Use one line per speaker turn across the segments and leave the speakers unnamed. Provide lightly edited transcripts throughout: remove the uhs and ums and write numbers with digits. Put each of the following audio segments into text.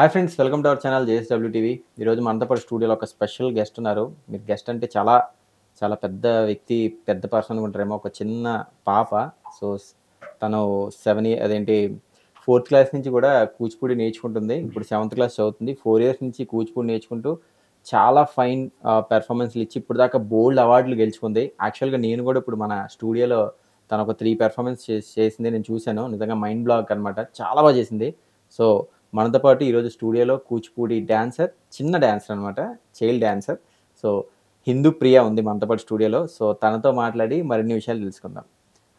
Hi friends, welcome to our channel JSW TV. ఈరోజు మనతో పాటు స్టూడియోలో ఒక స్పెషల్ గెస్ట్ ఉన్నారు. మీరు గెస్ట్ అంటే చాలా చాలా పెద్ద వ్యక్తి, పెద్ద పర్సన్ అనుకుంటారేమో. ఒక చిన్న పాప. సో, తను 7 అదేంటి 4థ్ క్లాస్ నుంచి కూడా కూచిపూడి నేర్చుకుంటుంది. ఇప్పుడు 7థ్ క్లాస్ చదువుతుంది. 4 ఇయర్స్ నుంచి కూచిపూడి నేర్చుకుంటూ చాలా ఫైన్ పెర్ఫార్మన్స్‌లు ఇచ్చి ఇప్పటిదాకా బోలెడు అవార్డులు గెలుచుకుంది. యాక్చువల్‌గా నేను కూడా ఇప్పుడు మన స్టూడియోలో తను ఒక 3 పెర్ఫార్మన్స్ చేసింది నేను చూసాను. నిజంగా మైండ్ బ్లాక్ అనమాట. చాలా బాగా చేసింది. సో, మనతో పాటు ఈరోజు స్టూడియోలో కూచిపూడి డాన్సర్, చిన్న డాన్సర్ అనమాట. Child dancer. సో, హిందూ ప్రియ ఉంది మనతో పాటు స్టూడియోలో. సో, తనతో మాట్లాడి మరిన్ని విషయాలు తెలుసుకుందాం.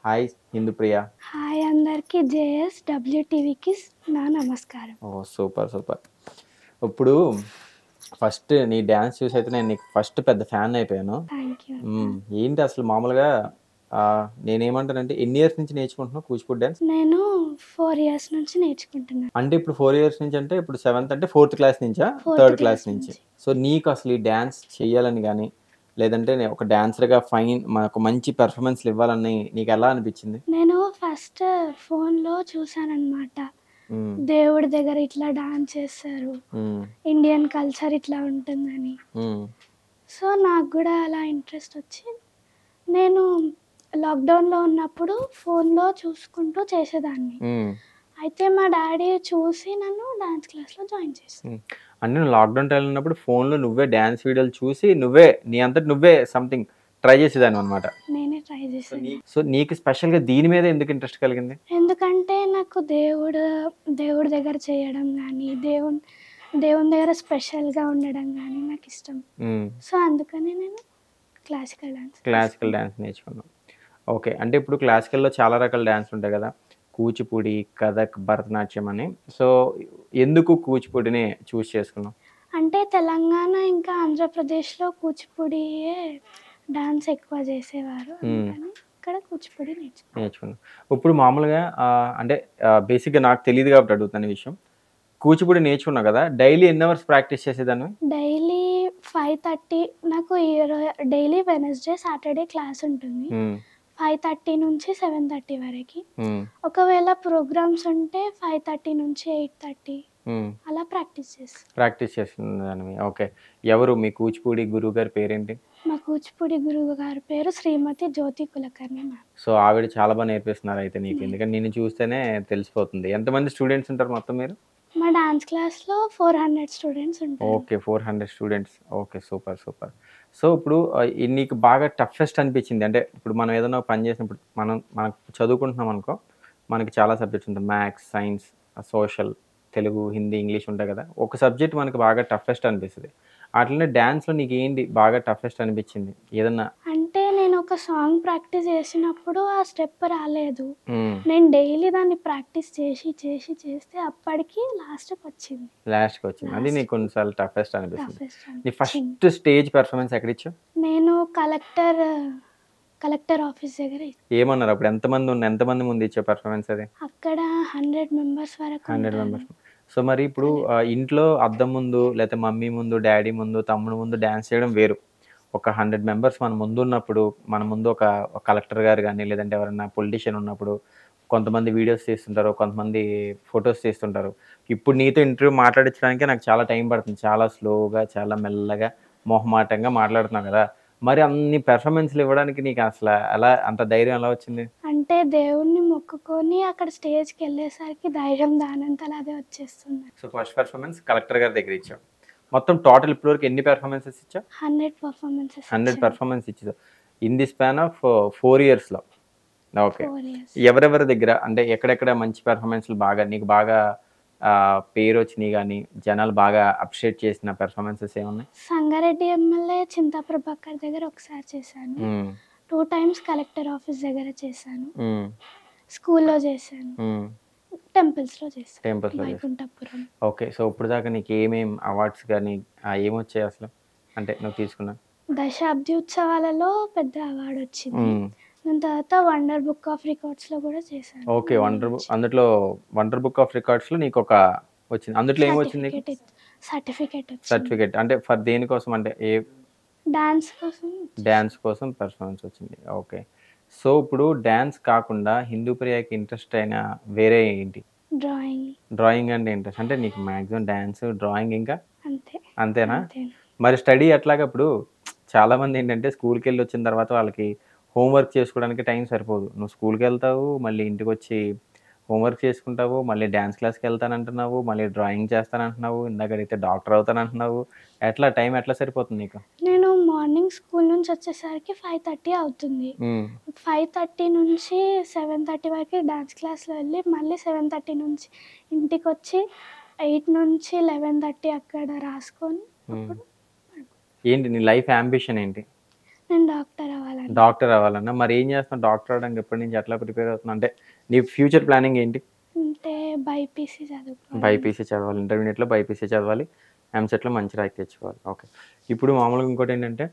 హాయ్ హిందూ ప్రియ.
హాయ్ అందరికీ జేఎస్‌డబ్ల్యూటీవీకి నా నమస్కారం.
ఓహ్! సూపర్. సూపర్. ఇప్పుడు ఫస్ట్ నీ డాన్స్ చూసైతే నేను నీకు ఫస్ట్ పెద్ద ఫ్యాన్ అయిపోయాను.
Thank you.
ఏంటి అసలు మామూలుగా నేనేమంటానంటే ఎన్ని ఇయర్స్ నుంచి నేర్చుకుంటున్నావు కూచిపూడి డాన్స్?
నేను 4 ఇయర్స్ నుంచి నేర్చుకుంటున్నాను.
అంటే ఇప్పుడు 4 ఇయర్స్ నుంచి అంటే ఇప్పుడు 7థ్ అంటే 4థ్ క్లాస్ నుంచా?
4th
థర్డ్ క్లాస్
క్లాస్
నుంచి.
నుంచి.
సో, నీకు అసలు ఈ డాన్స్ చేయాలని గాని, లేదంటే ఒక డాన్సర్‌గా ఒక మంచి పెర్ఫార్మన్స్‌లు ఇవ్వాలని నీకెలా అనిపించింది?
నేను ఫస్ట్ ఫోన్‌లో చూసాననమాట.
హ్మ్.
దేవుడి దగ్గర ఇట్లా డాన్స్ చేస్తారు.
హ్మ్.
ఇండియన్ కల్చర్ ఇట్లా ఉంటుందని.
హ్మ్.
సో, నాకు గూడా అలా ఇంట్రెస్ట్ వచ్చి నేను లాక్‌డౌన్‌లో ఉన్నప్పుడు ఫోన్‌లో చూసుకుంటూ చేసేదాన్ని.
హ్మ్.
అయితే మా డ్యాడీ చూసి నన్ను డాన్స్ క్లాస్‌లో జాయిన్ చేశారు.
హ్మ్. అంటే నువ్వు లాక్‌డౌన్ టైమ్‌లో ఉన్నప్పుడు ఫోన్‌లో నువ్వే డాన్స్ వీడియోలు చూసి నీ అంతట నువ్వే సంథింగ్ ట్రై చేసేదానివన్నమాట.
నేనే ట్రై చేశాను.
సో, నీకు స్పెషల్‌గా దీని మీద ఎందుకు ఇంట్రెస్ట్ కలిగింది?
ఎందుకంటే నాకు దేవుడి దగ్గర చేయడం గానీ, దేవుని దగ్గర స్పెషల్‌గా ఉండడం గానీ నాకిష్టం.
హ్మ్.
సో, అందుకని నేను క్లాసికల్ డాన్స్
క్లాసికల్ డాన్స్ నేర్చుకున్నావు. ఓకే. అంటే ఇప్పుడు క్లాసికల్‌లో చాలా రకాల డాన్స్‌లు ఉంటాయి కదా! కూచిపూడి, కథక్, భరతనాట్యం అని. సో, ఎందుకు కూచిపూడిని చేసుకున్నావు?
అంటే తెలంగాణ ఇంకా ఆంధ్రప్రదేశ్‌లో కూచిపూడియే డాన్స్ ఎక్కువ చేసేవారు. అందుకని ఇక్కడ కూచిపూడి నేర్చుకున్నాను.
నేర్చుకున్నావు. ఇప్పుడు మామూలుగా అంటే బేసిక్‌గా నాకు తెలీదు కాబట్టి అడుగుతున్న ఈ విషయం. కూచిపూడి నేర్చుకున్నావు కదా! డైలీ ఎన్ని అవర్స్ ప్రాక్టీస్ చేసేదానివి?
డైలీ 5:30 నాకు డైలీ వెడ్నెస్‌డే, సాటర్‌డే క్లాస్ ఉంటుంది.
హ్మ్.
5:30 నుంచి 7:30 వరకి.
హ్మ్.
ఒకవేళ ప్రోగ్రామ్స్ ఉంటే 5:30 నుంచి 8:30
హ్మ్.
అలా ప్రాక్టీస్ చేస్తా.
ప్రాక్టీస్ చేస్తున్నదానివి. ఓకే. ఎవరు మీ కూచిపూడి గురువు గారి పేరేంటి?
మా కూచిపూడి గురువు గారి పేరు శ్రీమతి జ్యోతి కులకర్ణి మ్యామ్.
సో, ఆవిడ చాలా నేర్పిస్తున్నారయితే నీకు.
నే
ఎందుకంటే నిన్ను చూస్తేనే తెలిసిపోతుంది. ఎంతమంది స్టూడెంట్స్ ఉంటారు మొత్తం మీరు?
మా డాన్స్ క్లాస్‌లో 400 స్టూడెంట్స్ ఉంటారు.
Okay. 400 students. Okay. Super. Super. So, ఇప్పుడు నీకు బాగా టఫెస్ట్ అనిపించింది అంటే ఇప్పుడు మనం ఏదైనా ఒక పని చేసినప్పుడు మనం చదువుకుంటున్నాం అనుకో, మనకి చాలా సబ్జెక్ట్స్ ఉంటాయి. Maths, science, social, Telugu, Hindi, English ఉంటాయి కదా! ఒక సబ్జెక్ట్ మనకి బాగా టఫెస్ట్ అనిపిస్తది. అట్లనే డాన్స్‌లో నీకేంటి బాగా టఫెస్ట్ అనిపించింది? ఏదన్నా?
అంటే నేను ఒక సాంగ్ ప్రాక్టీస్ చేసినప్పుడు ఆ స్టెప్ రాలేదు.
హ్మ్.
నేను డైలీ దాన్ని ప్రాక్టీస్ చేస్తే అప్పటికి లాస్ట్‌కొచ్చింది.
లాస్ట్‌కొచ్చింది. అది నీకు కొన్ని
లాస్ట్‌కి
సార్లు టఫెస్ట్ అనిపిస్తుంది.
టఫెస్ట్
నీ
అనిపించింది.
ఫస్ట్ స్టేజ్ పెర్ఫార్మన్స్ ఎక్కడిచ్చావు?
నేను కలెక్టర్ ఆఫీస్ దగ్గర
ఏమన్నారు అప్పుడు? ఎంతమంది ముందు ఇచ్చావు పెర్ఫార్మన్స్ అది?
అక్కడ 100 మెంబర్స్ వరకు
100
ఉంటారు.
మెంబర్స్. సో, మరి ఇప్పుడు ఇంట్లో అద్దం ముందు, లేతే మమ్మీ ముందు, డ్యాడీ ముందు, తమ్ముడు ముందు డాన్స్ చేయడం వేరు. ఒక 100 మెంబర్స్ మన ముందున్నప్పుడు, మన ముందు ఒక కలెక్టర్ గారు గాని, లేదంటే ఎవరైనా పొలిటీషియన్ ఉన్నప్పుడు, కొంతమంది వీడియోస్ తీస్తుంటారు, కొంతమంది ఫోటోస్ తీస్తుంటారు. ఇప్పుడు నీతో ఇంటర్వ్యూ మాట్లాడించడానికే నాకు చాలా టైం పడుతుంది. చాలా స్లోగా, చాలా మెల్లగా, మొహమాటంగా మాట్లాడుతున్నావు కదా! మరి అన్ని పెర్ఫార్మన్స్‌లు ఇవ్వడానికి నీకు అసల అంత ధైర్యం ఎలా వచ్చింది?
అంటే దేవుడిని మొక్కుకొని అక్కడ స్టేజ్‌కెళ్ళేసరికి ధైర్యం దానంతట అదే వచ్చేస్తుంది.
సో, ఫస్ట్ పెర్ఫార్మన్స్ కలెక్టర్ గారి దగ్గర ఇచ్చావు. మొత్తం టోటల్ ఇప్పటి వరకు ఎన్ని పెర్ఫార్మన్సెస్ ఇచ్చావు?
100 పర్ఫార్మెన్సెస్
100
ఇచ్చాను.
పెర్ఫార్మన్స్ ఇచ్చేసావు. ఇన్ ది స్పాన్ ఆఫ్ 4 ఇయర్స్‌లో. ఓకే.
4 ఇయర్స్.
ఎవరెవరి దగ్గర అంటే ఎక్కడెక్కడ మంచి పెర్ఫార్మన్స్‌లు నీకు బాగా పేరొచ్చినియి గాని, జనాలు బాగా అప్రిషియేట్ చేసిన పెర్ఫార్మన్సెస్ ఏమున్నాయి?
సంగారెడ్డి ఎమ్మెల్యే చింతా ప్రభాకర్ దగ్గర ఒకసారి చేశాను.
హ్మ్.
2 టైమ్స్ కలెక్టర్ ఆఫీస్ దగ్గర చేశాను.
హ్మ్.
స్కూల్‌లో చేశాను.
హ్మ్.
టెంపుల్స్‌లో చేశాను.
టెంపుల్స్‌లో చేసావు.
వైకుంఠపురం.
ఓకే. సో, ఇప్పటిదాకా నీకు అవార్డ్స్ గాని ఏమొచ్చాయి అసలు? అంటే నువ్వు తీసుకున్న?
దశాబ్ది ఉత్సవాలలో పెద్ద అవార్డొచ్చింది.
హ్మ్.
దాని తర్వాత వండర్ బుక్ ఆఫ్ రికార్డ్స్‌లో కూడా చేశాను.
ఓకే.
అందులో వచ్చింది.
అందుట్లో 'వండర్ బుక్ ఆఫ్ రికార్డ్స్‌లో' నీకొక వచ్చింది. అందుట్లో ఏమొచ్చింది నీకు?
సర్టిఫికేట్ వచ్చింది.
సర్టిఫికేట్. అంటే ఫర్ దేనికోసం అంటే
డాన్స్ కోసం
డాన్స్ కోసం పెర్ఫార్మన్స్ వచ్చింది. ఓకే. సో, ఇప్పుడు డాన్స్ కాకుండా హిందూ ప్రియకి ఇంట్రెస్ట్ అయిన వేరే ఏంటి?
డ్రాయింగ్
డ్రాయింగ్ అంటే ఇంట్రెస్ట్. అంటే నీకు మ్యాక్సిమం డాన్స్, డ్రాయింగ్ ఇంకా
అంతే.
అంతేనా?
అంతే.
మరి స్టడీ ఎట్లాగా ఇప్పుడు చాలామంది ఏంటంటే స్కూల్‌కెళ్ళి వచ్చిన తర్వాత వాళ్ళకి హోంవర్క్ చేసుకోవడానికి టైం సరిపోదు. నువ్వు స్కూల్‌కెళ్తావు, మళ్ళీ ఇంటికొచ్చి హోంవర్క్ చేసుకుంటావు, మళ్ళీ డాన్స్ క్లాస్‌కెళ్తానంటున్నావు, మళ్ళీ డ్రాయింగ్ చేస్తానంటున్నావు, ఇందాక అడిగితే డాక్టర్ అవుతానంటున్నావు. ఎట్లా టైం ఎట్లా సరిపోతుంది నీకు?
నేను మార్నింగ్ స్కూల్ నుంచి వచ్చేసరికి 5:30 అవుతుంది.
హ్మ్.
5:30 నుంచి 7:30 వరకు డాన్స్ క్లాస్‌లో వెళ్ళి మళ్ళీ 7:30 నుంచి ఇంటికొచ్చి 8 నుంచి 11:30 అక్కడ రాసుకొని
హ్మ్.
అప్పుడు
ఏంటి నీ లైఫ్ యాంబిషన్ ఏంటి?
నేను డాక్టర్ అవ్వాలని.
డాక్టర్ అవ్వాలన్నా? మరి ఏం చేస్తున్నావు? డాక్టర్ అవ్వడానికి ఎప్పటి నుంచి ఎట్లా ప్రిపేర్ అవుతున్నావు? అంటే నీ ఫ్యూచర్ ప్లానింగ్ ఏంటి?
అంటే బైపీసీ చదువుకోవాలి.
బైపీసీ చదవాలి. ఇంటర్మీడియేట్‌లో బైపీసీ చదవాలి. ఎంసెట్‌లో మంచి ర్యాంక్ తెచ్చుకోవాలి. ఓకే. ఇప్పుడు మామూలుగా ఇంకోటేంటంటే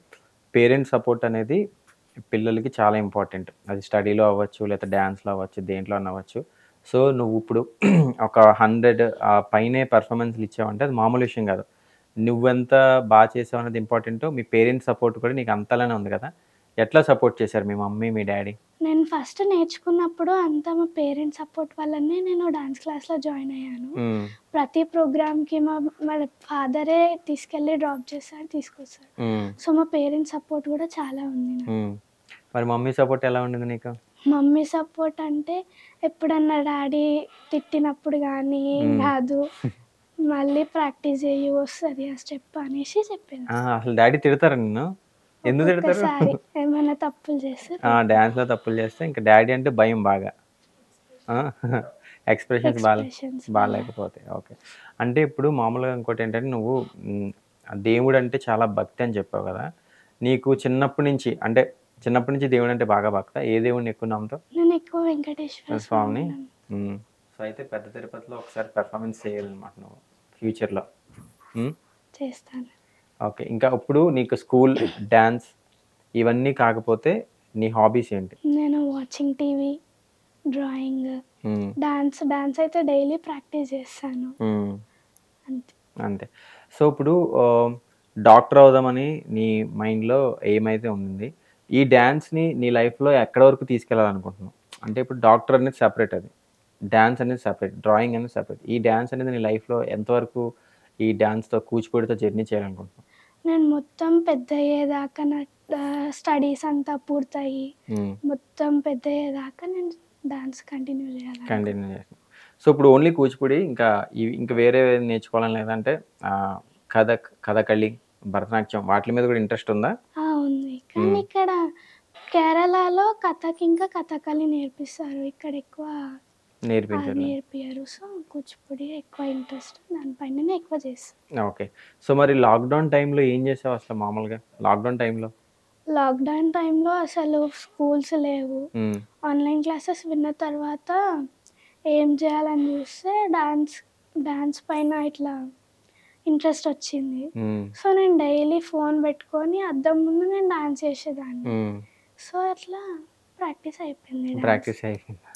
పేరెంట్స్ సపోర్ట్ అనేది పిల్లలకి చాలా ఇంపార్టెంట్. అది స్టడీలో అవ్వచ్చు, లేకపోతే డాన్స్‌లో అవ్వచ్చు, దేంట్లో అన్నా అవ్వచ్చు. సో, నువ్విప్పుడు ఒక 100 పైనే పెర్ఫార్మన్స్‌లు ఇచ్చావంటే అది మామూలు విషయం కాదు. నువ్వెంత చేసావనేది ఇంపార్టెంటో, మీ పేరెంట్స్ సపోర్ట్ కూడా నీకు అంతలానే ఉంది కదా! ఎట్లా సపోర్ట్ చేశారు మీ మమ్మీ, మీ డ్యాడీ?
నేను ఫస్ట్ నేర్చుకున్నప్పుడు అంతా మా పేరెంట్స్ సపోర్ట్ వల్లనే నేను డాన్స్ క్లాస్‌లో జాయిన్ అయ్యాను.
హ్మ్.
ప్రతి ప్రోగ్రామ్‌కి మా ఫాదరే తీసుకెళ్ళి డ్రాప్ చేస్తాడు, తీసుకొస్తాడు.
హ్మ్.
సో, మా పేరెంట్స్ సపోర్ట్ కూడా చాలా ఉంది నాకు.
హ్మ్. మరి మమ్మీ సపోర్ట్ ఎలా ఉండింది నీకు?
మమ్మీ సపోర్ట్ అంటే ఎప్పుడన్నా డాడీ తిట్టినప్పుడు గానీ, "ఏం
హ్మ్.
గాదు, మళ్ళీ ప్రాక్టీస్ చెయ్యి వస్తది ఆ స్టెప్" అనేసి చెప్పేది.
అసలు డ్యాడీ తిడతారా నిన్ను? ఎందుకు తిడతారు?
ఒక్కొక్కసారి ఏమన్నా తప్పులు చేస్తే
డాన్స్‌లో తప్పులు చేస్తే ఇంక డ్యాడీ అంటే భయం బాగా. ఆ! ఎక్స్‌ప్రెషన్స్
ఎక్స్‌ప్రెషన్స్ వల్ల.
బాలేకపోతే. ఓకే. అంటే ఇప్పుడు మామూలుగా ఇంకోటేంటంటే నువ్వు దేవుడంటే చాలా భక్తి అని చెప్పావు గదా! నీకు చిన్నప్పటి నుంచి అంటే చిన్నప్పటి నుంచి దేవుడంటే బాగా భక్తా? ఏ దేవుడిని ఎక్కువ నమ్ముతావు?
నేను ఎక్కువ వెంకటేశ్వర
స్వామిని.
స్వామిని
హ్మ్. సో, అయితే పెద్ద తిరుపతిలో ఒకసారి పెర్ఫార్మన్స్ చేయాలనమాట నువ్వు ఫ్యూచర్‌లో. హ్మ్.
చేస్తాను.
ఓకే. ఇంకా ఇప్పుడు నీకు స్కూల్, డాన్స్ ఇవన్నీ కాకపోతే నీ హాబీస్ ఏంటి?
నేను వాచింగ్ టీవీ, డ్రాయింగ్,
హ్మ్.
డాన్స్ అయితే డైలీ ప్రాక్టీస్ చేస్తాను.
హ్మ్.
అంతే.
అంతే. సో, ఇప్పుడు డాక్టర్ అవుదామని నీ మైండ్‌లో ఏమైతే ఉంది. ఈ డాన్స్‌ని నీ లైఫ్‌లో ఎక్కడి వరకు తీసుకెళ్ళాలనుకుంటున్నావు? అంటే ఇప్పుడు డాక్టర్ అనేది సెపరేట్ అది. డాన్స్ అనేది సెపరేట్. డ్రాయింగ్ అనేది సెపరేట్. ఈ డాన్స్ అనేది నీ లైఫ్‌లో ఎంతవరకు ఈ డాన్స్‌తో కూచిపూడితో జర్నీ చేయాలనుకుంటున్నావు?
నేను మొత్తం పెద్దయ్యేదాకా నా స్టడీస్ అంతా పూర్తయ్యి,
హ్మ్.
మొత్తం పెద్దయ్యేదాకా నేను డాన్స్ కంటిన్యూ చేయాలనుకుంటున్నాను.
కంటిన్యూ చేస్తున్నావు. సో, ఇప్పుడు ఓన్లీ కూచిపూడి ఇంకా వేరే నేర్చుకోవాలని లేదంటే కథకళి, భరతనాట్యం వాటిల మీద కూడా ఇంట్రెస్ట్ ఉందా?
ఉంది. కానీ
హ్మ్.
ఇక్కడ కేరళలో కథక్ ఇంకా కథకళి నేర్పిస్తారు. ఇక్కడ ఎక్కువ
నేర్పించట్లేదు.
నేర్పియరు. సో, కూచిపూడి ఎక్కువ ఇంట్రెస్ట్. దానిపైననే ఎక్కువ చేస్తా.
ఓకే. సో, మరి లాక్‌డౌన్ టైమ్‌లో ఏం చేసావు అసలు మామూలుగా? లాక్‌డౌన్ టైమ్‌లో?
లాక్‌డౌన్ టైంలో అసలు స్కూల్స్ లేవు.
హ్మ్.
ఆన్‌లైన్ క్లాసెస్ విన్న తర్వాత ఏం చేయాలని చూస్తే డాన్స్ పైన ఇట్లా ఇంట్రెస్ట్ వచ్చింది.
హ్మ్.
సో, నేను డైలీ ఫోన్ పెట్టుకొని అద్దం ముందు నేను డాన్స్ చేసేదాన్ని.
హ్మ్.
సో, అట్లా ప్రాక్టీస్ అయిపోయింది డాన్స్.
ప్రాక్టీస్ అయిపోయిందా?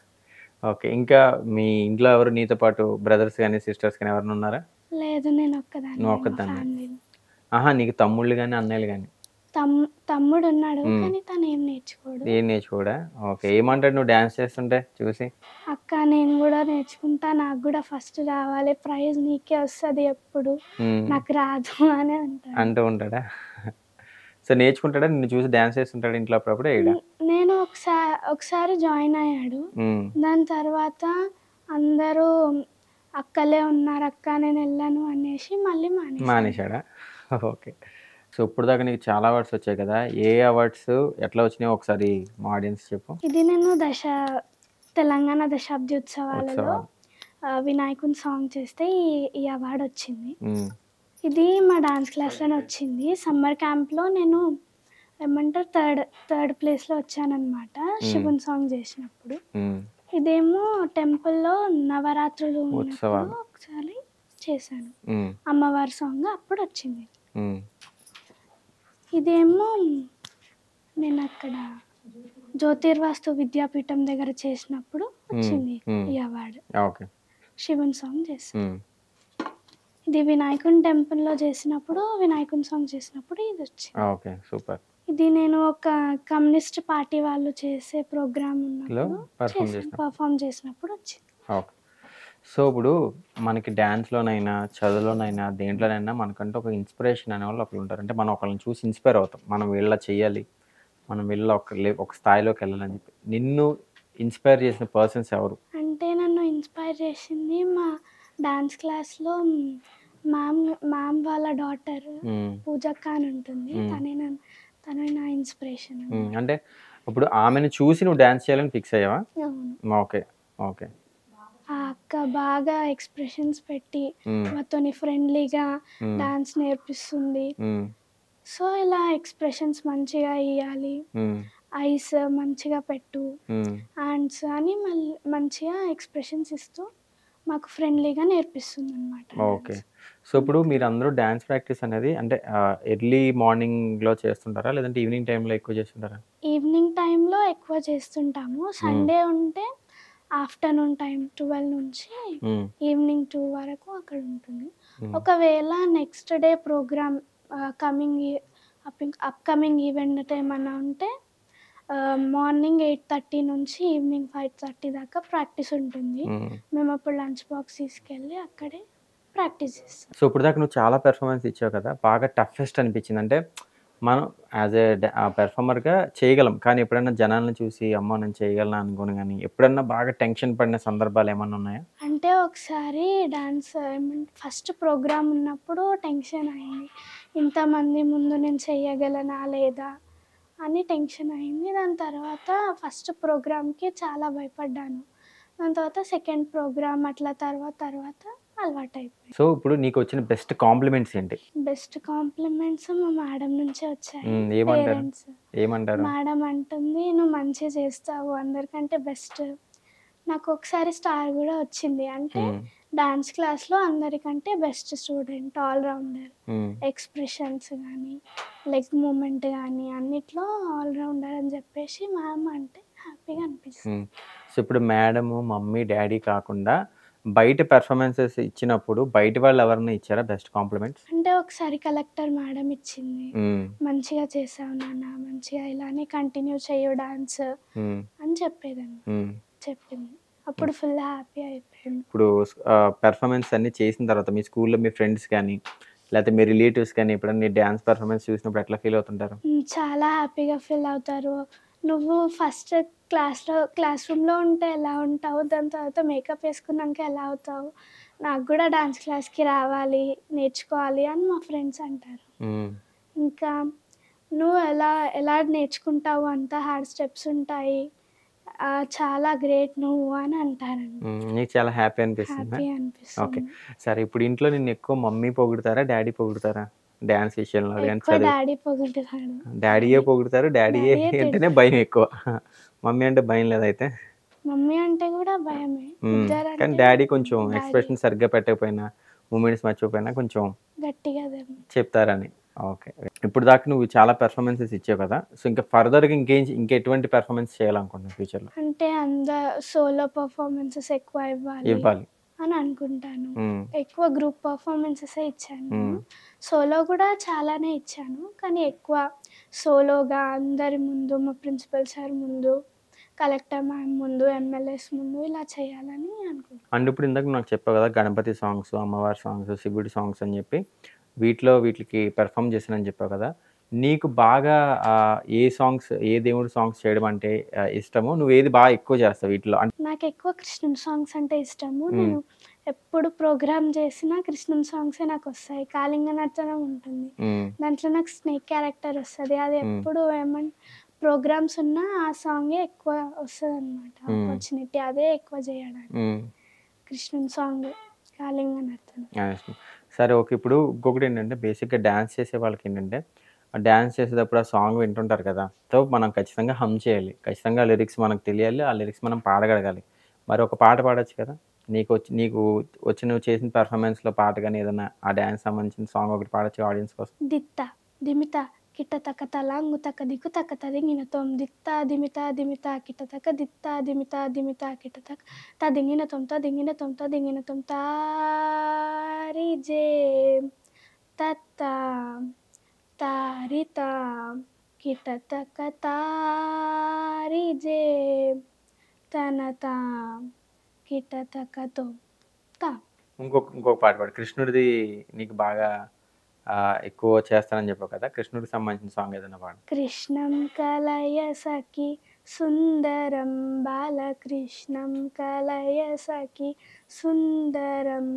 ఓకే. ఇంకా మీ ఇంట్లో ఎవరు నీతో పాటు బ్రదర్స్ గాని, సిస్టర్స్ గాని ఎవరైనా ఉన్నారా?
లేదు, నేను ఒక్కదాన్నే
నువ్వు
మా
ఒక్కదానివే.
ఫ్యామిలీలో.
నీకు తమ్ముళ్ళు గాని, అన్నయ్యలు గాని?
తమ్ తమ్ముడున్నాడు.
హ్మ్.
కానీ తనేం నేర్చుకోడు.
ఏం నేర్చుకోడా? ఓకే. ఏమంటాడు నువ్వు డాన్స్ చేస్తుంటే చూసి?
అక్క నేను గూడా నేర్చుకుంటా. నాకు గూడా ఫస్ట్ రావాలి. ప్రైజ్ నీకే వస్తది ఎప్పుడు.
హ్మ్.
నాకు రాదు అని అంటాడు.
అంటూ ఉంటాడా? సో, నేర్చుకుంటాడా? నిన్ను చూసి డాన్స్ చేస్తుంటాడా ఇంట్లో అప్పుడప్పుడు ఏయడా?
నేను ఒకసారి జాయిన్ అయ్యాడు.
హ్మ్.
దాని తర్వాత అందరూ అక్కలే ఉన్నారు అక్క నేనెళ్ళను అనేసి మళ్ళీ మానేశాడు.
మానేశాడా? ఓకే. సో, ఇప్పటిదాకా నీకు చాలా అవార్డ్స్ వచ్చాయి కదా! ఏ అవార్డ్స్ ఎట్లా వచ్చినాయో ఒకసారి మా ఆడియన్స్‌కి చెప్పు.
ఇది నేను తెలంగాణ దశాబ్ది ఉత్సవాలలో
ఉత్సవాలు.
వినాయకుని సాంగ్ చేస్తే ఈ అవార్డ్ వచ్చింది.
హ్మ్.
ఇది మా డాన్స్ క్లాస్‌లోనే వచ్చింది. సమ్మర్ క్యాంప్‌లో నేను ఏమంటారు థర్డ్ ప్లేస్‌లో వచ్చాననమాట.
హ్మ్.
శివుని సాంగ్ చేసినప్పుడు.
హ్మ్.
ఇదేమో టెంపుల్‌లో నవరాత్రులు ఉన్నప్పుడు
ఉత్సవాలు.
ఒకసారి చేశాను.
హ్మ్.
అమ్మవారి సాంగ్ అప్పుడొచ్చింది.
హ్మ్.
ఇదేమో నేనక్కడ జ్యోతిర్వాస్తు విద్యాపీఠం దగ్గర చేసినప్పుడు
హ్మ్.
వచ్చింది
హ్మ్.
ఈ అవార్డ్.
ఓకే.
శివుని సాంగ్ చేశా.
హ్మ్.
ఇది వినాయకుని టెంపుల్‌లో చేసినప్పుడు, వినాయకుని సాంగ్ చేసినప్పుడు ఇదొచ్చింది.
ఓకే. సూపర్.
ఇది నేను ఒక కమ్యూనిస్ట్ పార్టీ వాళ్ళు చేసే ప్రోగ్రామ్
లో
ఉన్నప్పుడు
పెర్ఫార్మ్
చేశాను.
చేసినప్పుడు.
పెర్ఫార్మ్ చేసినప్పుడు వచ్చింది.
ఓకే. సో, ఇప్పుడు మనకి డాన్స్‌లోనైనా, చదువులోనైనా, దేంట్లోనైనా మనకంటూ ఒక ఇన్‌స్పిరేషన్ అనేవాళ్ళు ఒకళ్ళుంటారు. అంటే మనం ఒకళ్ళని చూసి ఇన్‌స్పైర్ అవుతాం. మనం వీళ్ళలా చెయ్యాలి. మనం వీళ్ళలా ఒక స్థాయిలోకెళ్ళాలని చెప్పి. నిన్ను ఇన్‌స్పైర్ చేసిన పర్సన్స్ ఎవరు?
అంటే నన్ను ఇన్స్పైర్ చేసింది మా డాన్స్ క్లాస్‌లో మ్యామ్ మ్యామ్ వాళ్ళ డాటర్
హ్మ్.
పూజక్క అని ఉంటుంది.
హ్మ్.
తనే నా ఇన్స్పిరేషన్
హ్మ్.
అనమాట.
అంటే ఇప్పుడు ఆమెను చూసి నువ్వు డాన్స్ చేయాలని ఫిక్స్ అయ్యావా?
అవును.
ఓకే. ఓకే.
ఆ అక్క బాగా ఎక్స్‌ప్రెషన్స్ పెట్టి
హ్మ్.
మాతోని ఫ్రెండ్లీగా
హ్మ్.
డాన్స్ నేర్పిస్తుంది.
హ్మ్.
సో, ఇలా ఎక్స్‌ప్రెషన్స్ మంచిగా ఇయ్యాలి.
హ్మ్.
ఐస్ మంచిగా పెట్టు,
హ్మ్.
హ్యాండ్స్ అని మంచిగా ఎక్స్‌ప్రెషన్స్ ఇస్తూ మాకు ఫ్రెండ్లీగా నేర్పిస్తుందనమాట
ఓకే.
డాన్స్.
సో, ఇప్పుడు మీరందరూ డాన్స్ ప్రాక్టీస్ అనేది అంటే ఎర్లీ మార్నింగ్‌లో చేస్తుంటారా? లేదంటే ఈవినింగ్ టైమ్‌లో ఎక్కువ చేస్తుంటారా?
ఈవినింగ్ టైంలో ఎక్కువ చేస్తుంటాము.
హ్మ్.
సండే ఉంటే ఆఫ్టర్‌నూన్ టైం 12 నుంచి
హ్మ్.
ఈవినింగ్ 2 వరకు అక్కడ ఉంటుంది.
హ్మ్.
ఒకవేళ next day programme coming upcoming event ఏమన్నా ఉంటే మార్నింగ్ 8:30 నుంచి ఈవినింగ్ 5:30 దాకా ప్రాక్టీస్ ఉంటుంది.
హ్మ్.
మేమప్పుడు లంచ్ బాక్స్ తీసుకెళ్ళి అక్కడే ప్రాక్టీస్ చేస్తాం.
సో, ఇప్పటిదాకా నువ్వు చాలా పెర్ఫార్మన్స్ ఇచ్చావు కదా! బాగా టఫెస్ట్ అనిపించింది. అంటే మనం యాస్ ఎ పెర్ఫార్మర్‌గా చేయగలం. కానీ ఎప్పుడైనా జనాల్ని చూసి అమ్మో! నేను చేయగలనా అనుకోని గాని, ఎప్పుడన్నా బాగా టెన్షన్ పడిన సందర్భాలేమన్నా ఉన్నాయా?
అంటే ఒకసారి ఫస్ట్ ప్రోగ్రామ్ ఉన్నప్పుడు టెన్షన్ అయింది. ఇంతమంది ముందు నేను చెయ్యగలనా లేదా అని టెన్షన్ అయింది. దాని తర్వాత ఫస్ట్ ప్రోగ్రామ్‌కి చాలా భయపడ్డాను. దాని తర్వాత సెకండ్ ప్రోగ్రామ్ అట్లా తర్వాత అలవాటయిపోయింది.
సో, ఇప్పుడు నీకొచ్చిన బెస్ట్ కాంప్లిమెంట్స్ ఏంటి?
బెస్ట్ కాంప్లిమెంట్స్ మా మేడం నుంచే వచ్చాయి.
హ్మ్. ఏమంటారు?
పేరెంట్స్.
ఏమంటారు?
మేడం అంటుంది, "నువ్వు మంచిగా చేస్తావు. అందరికంటే బెస్ట్." నాకొకసారి స్టార్ గూడా వచ్చింది. అంటే
హ్మ్.
డాన్స్ క్లాస్‌లో అందరికంటే బెస్ట్ స్టూడెంట్, ఆల్ రౌండర్.
హ్మ్.
ఎక్స్‌ప్రెషన్స్ గానీ, లెగ్ మూవ్‌మెంట్ గానీ అన్నిట్లో ఆల్ రౌండర్ అని జెప్పేసి మ్యామ్ అంటే హ్యాపీగా అనిపిస్తుంది.
హ్మ్. సో, ఇప్పుడు మేడము, మమ్మీ, డ్యాడీ కాకుండా బయట పెర్ఫార్మన్సెస్ ఇచ్చినప్పుడు బయటి వాళ్ళు ఎవరన్నా ఇచ్చారా బెస్ట్ కాంప్లిమెంట్స్?
అంటే ఒకసారి కలెక్టర్ మేడం ఇచ్చింది.
హ్మ్.
"మంచిగా చేశావు నాన్న, మంచిగా ఇలానే కంటిన్యూ చెయ్యి డాన్స్"
హ్మ్.
అని చెప్పేదాన్ని.
హ్మ్.
చెప్పింది.
హ్మ్.
అప్పుడు ఫుల్ హ్యాపీ అయిపోయాను.
ఇప్పుడు పెర్ఫార్మన్స్ అన్నీ చేసిన తర్వాత మీ స్కూల్‌లో మీ ఫ్రెండ్స్ గాని, లేతే మీ రిలేటివ్స్ గాని ఎప్పుడన్నా నీ డాన్స్ పెర్ఫార్మన్స్ చూసినప్పుడు ఎట్లా ఫీల్ అవుతుంటారు?
చాలా హ్యాపీగా ఫీల్ అవుతారు. "నువ్వు ఫస్ట్ క్లాస్ రూమ్‌లో ఉంటే ఎలా ఉంటావు? దాని తర్వాత మేకప్ ఏసుకున్నాక ఎలా అవుతావు? నాకు గూడా డాన్స్ క్లాస్‌కి రావాలి, నేర్చుకోవాలి" అని మా ఫ్రెండ్స్ అంటారు.
హ్మ్.
ఇంకా "నువ్వు ఎలా నేర్చుకుంటావు? అంత హార్డ్ స్టెప్స్ ఉంటాయి. చాలా గ్రేట్ నువ్వు" అని అంటారండి.
హ్మ్. నీకు చాలా హ్యాపీ అనిపిస్తుందా?
Happy
okay.
అనిపిస్తుంది.
సరే ఇప్పుడు ఇంట్లో నిన్నెక్కువ మమ్మీ పొగుడుతారా? డ్యాడీ పొగుడుతారా? డాన్స్ విషయంలో గాని,
ఎక్కువ
చదువు
డ్యాడీ పొగుడుతాడు.
డ్యాడీయే పొగుడుతారు. డ్యాడీయే
డ్యాడీయే
అంటేనే
తిడతారు.
భయం ఎక్కువ. మమ్మీ అంటే భయం లేదైతే?
మమ్మీ అంటే గూడా భయమే.
హ్మ్. కానీ
ఇద్దరంటే
డ్యాడీ కొంచెం
డ్యాడీ
ఎక్స్‌ప్రెషన్ సరిగ్గా పెట్టకపోయినా, మూవ్‌మెంట్స్ మర్చిపోయినా కొంచెం
గట్టిగా
చెప్తారని. ఓకే. ఇప్పుడు దాకా నువ్వు చాలా పెర్ఫార్మన్సెస్ ఇచ్చావు కదా! సో, ఇంకా ఫర్దర్‌గా ఇంకెటువంటి పెర్ఫార్మన్స్ చేయాలనుకుంటున్నావు ఫ్యూచర్‌లో?
అంటే సోలో పెర్ఫార్మన్సెస్ ఎక్కువ ఇవ్వాలి
ఇవ్వాలి.
అని అనుకుంటాను.
హ్మ్.
ఎక్కువ గ్రూప్ పెర్ఫార్మన్సెసే ఇచ్చాను
హ్మ్.
నేను. సోలో గూడా చాలానే ఇచ్చాను. కానీ ఎక్కువ సోలోగా అందరి ముందు, మా ప్రిన్సిపల్ సార్ ముందు, కలెక్టర్ మ్యామ్ ముందు, ఎమ్మెల్యేస్ ముందు ఇలా చేయాలని అనుకుంటున్నాను.
అండ్ ఇప్పుడు ఇందాక నాకు చెప్పావు కదా! గణపతి సాంగ్స్, అమ్మవారి సాంగ్స్, శివుడి సాంగ్స్ అని చెప్పి వీటికి పెర్ఫార్మ్ చేశానని చెప్పావు కదా! నీకు బాగా ఏ సాంగ్స్, ఏ దేవుడి సాంగ్స్ చేయడం అంటే ఇష్టమో? నువ్వేది ఎక్కువ చేస్తావు వీటిలో?
నాకెక్కువ కృష్ణుని సాంగ్స్ అంటే ఇష్టము.
హ్మ్.
నేను ఎప్పుడు ప్రోగ్రామ్ చేసినా కృష్ణుని సాంగ్సే నాకొస్తాయి. కాళింగ నర్తనం ఉంటుంది.
హ్మ్.
దాంట్లో నాకు స్నేక్ క్యారెక్టర్ వస్తది. అది
హ్మ్.
ఎప్పుడు ప్రోగ్రామ్స్ ఉన్నా ఆ సాంగే ఎక్కువ వస్తదనమాట.
హ్మ్.
ఆపర్చునిటీ అదే ఎక్కువ చేయడానికి.
హ్మ్.
కృష్ణుని సాంగ్ కాళింగ నర్తనం.
నైస్. సరే ఓకే. ఇప్పుడు ఇంకొకటేంటంటే బేసిక్‌గా డాన్స్ చేసే వాళ్ళకేంటంటే, ఆ డాన్స్ చేసేటప్పుడు ఆ సాంగ్ వింటుంటారు కదా! సో, మనం ఖచ్చితంగా హమ్ చేయాలి. ఖచ్చితంగా లిరిక్స్ మనకు తెలియాలి. ఆ లిరిక్స్ మనం పాడగలగాలి. మరి ఒక పాట పాడొచ్చు కదా! నీకు వచ్చి నువ్వు చేసిన పెర్ఫార్మన్స్‌లో పాట గాని ఏదన్నా ఆ డాన్స్ సంబంధించిన సాంగ్ ఒకటి పాడొచ్చుగా ఆడియన్స్ కోసం?
దిత్త దిమిత కిటతక తలాంగుతక దిగుతక తదింగినతోం దిత్త దిమిత దిమిత కిటతక దిత్త దిమిత దిమిత కిటతక తదింగినతోం తారి జేం తత్తాం తారితాం కిటతక తారి జేం తనతాం కిటతకతోం వస్తా.
ఇంకొక పాట పాడు. కృష్ణుడిది నీకు బాగా ఎక్కువ చేస్తానని చెప్పావు కదా! కృష్ణుడికి సంబంధించిన సాంగ్ ఏదైనా పాడు.
కృష్ణం కలయ సఖి సుందరం బాలకృష్ణం కలయ సఖి సుందరం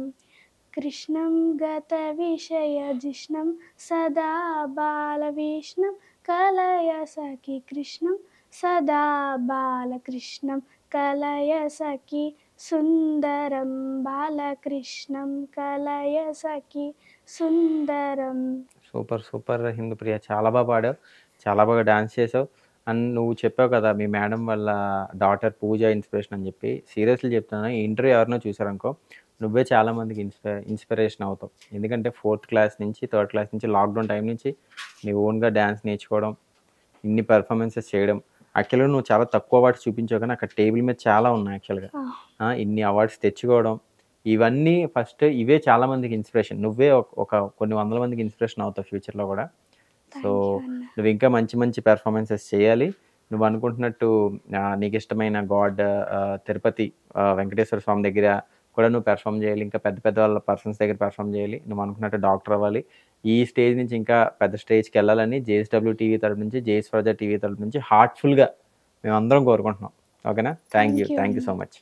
కృష్ణం గత విషయ జిష్ణం సదా బాలవిష్ణం కలయ సఖి కృష్ణం సదా బాలకృష్ణం కలయ సఖి సుందరం బాలకృష్ణం కలయ సఖి సుందరం.
సూపర్ హిందూప్రియ, చాలా బాగా పాడావు, చాలా బాగా డాన్స్ చేసావు. అండ్ నువ్వు చెప్పావు కదా మీ మేడం వాళ్ళ డాటర్ పూజ ఇన్స్పిరేషన్ అని చెప్పి. సీరియస్లీ చెప్తున్నాను, ఈ ఇంటర్వ్యూ ఎవరినో చూసారనుకో నువ్వే చాలామందికి ఇన్స్పిరేషన్ అవుతావు. ఎందుకంటే 4th క్లాస్ నుంచి 3rd క్లాస్ నుంచి లాక్డౌన్ టైం నుంచి నీ ఓన్గా డ్యాన్స్ నేర్చుకోవడం, ఇన్ని పెర్ఫార్మెన్సెస్ చేయడం. యాక్చువల్గా నువ్వు చాలా తక్కువ అవార్డ్స్ చూపించావు కానీ అక్కడ టేబుల్ మీద చాలా ఉన్నాయి యాక్చువల్గా. ఇన్ని అవార్డ్స్ తెచ్చుకోవడం, ఇవన్నీ ఫస్ట్ ఇవే చాలామందికి ఇన్స్పిరేషన్. నువ్వే ఒక కొన్ని వందల మందికి ఇన్స్పిరేషన్ అవుతావు ఫ్యూచర్లో కూడా. సో నువ్వు ఇంకా మంచి మంచి పెర్ఫార్మెన్సెస్ చేయాలి. నువ్వు అనుకుంటున్నట్టు నీకు ఇష్టమైన గాడ్ తిరుపతి వెంకటేశ్వర స్వామి దగ్గర కూడా నువ్వు పెర్ఫామ్ చేయాలి. ఇంకా పెద్ద పెద్ద వాళ్ళ పర్సన్స్ దగ్గర పెర్ఫామ్ చేయాలి. నువ్వు అనుకున్నట్టు డాక్టర్ అవ్వాలి. ఈ స్టేజ్ నుంచి ఇంకా పెద్ద స్టేజ్కి వెళ్ళాలని JSW టీవీ తరపు నుంచి, జేఎస్ ప్రజా టీవీ తరపు నుంచి హార్ట్ఫుల్గా మేమందరం కోరుకుంటున్నాం. ఓకేనా? Thank you so much.